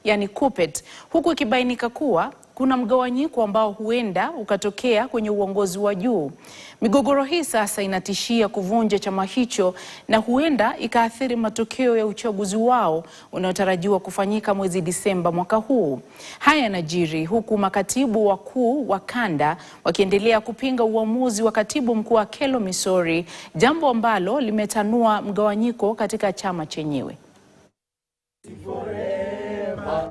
yani KUPPET, huku ikibainika kuwa kuna mgawanyiko ambao huenda ukatokea kwenye uongozi wa juu. Migogoro hii sasa inatishia kuvunja chama hicho na huenda ikaathiri matokeo ya uchaguzi wao unaotarajiwa kufanyika mwezi Disemba mwaka huu. Haya yanajiri huku makatibu wakuu wa kanda wakiendelea kupinga uamuzi wa katibu mkuu wa Kelo Misori, jambo ambalo limetanua mgawanyiko katika chama chenyewe.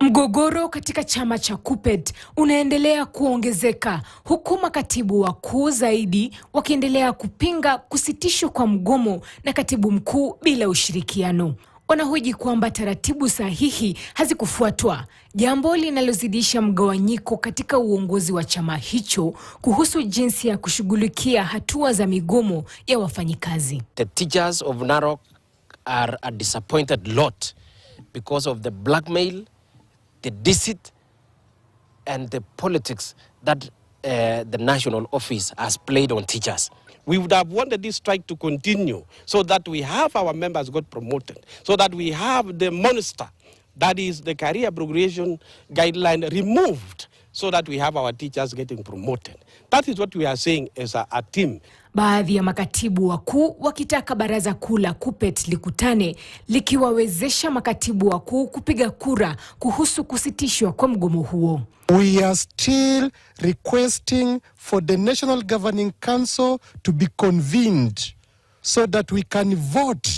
Mgogoro katika chama cha KUPPET unaendelea kuongezeka huku makatibu wakuu zaidi wakiendelea kupinga kusitishwa kwa mgomo na katibu mkuu bila ushirikiano. Wanahoji kwamba taratibu sahihi hazikufuatwa, jambo linalozidisha mgawanyiko katika uongozi wa chama hicho kuhusu jinsi ya kushughulikia hatua za migomo ya wafanyikazi. The teachers of Narok are a disappointed lot because of the blackmail, the deceit and the politics that the national office has played on teachers. We would have wanted this strike to continue so that we have our members got promoted, so that we have the monster, that is the career progression guideline, removed, so that we have our teachers getting promoted. That is what we are saying as a team. Baadhi ya makatibu wakuu wakitaka baraza kuu la KUPPET likutane likiwawezesha makatibu wakuu kupiga kura kuhusu kusitishwa kwa mgomo huo. We are still requesting for the National Governing Council to be convened so that we can vote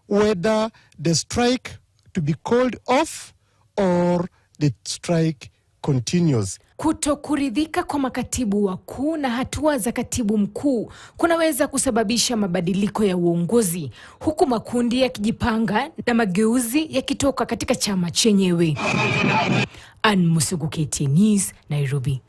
whether the strike to be called off or the strike continues. Kutokuridhika kwa makatibu wakuu na hatua za katibu mkuu kunaweza kusababisha mabadiliko ya uongozi, huku makundi yakijipanga na mageuzi yakitoka katika chama chenyewe. Ann Musugu, KTN News, Nairobi.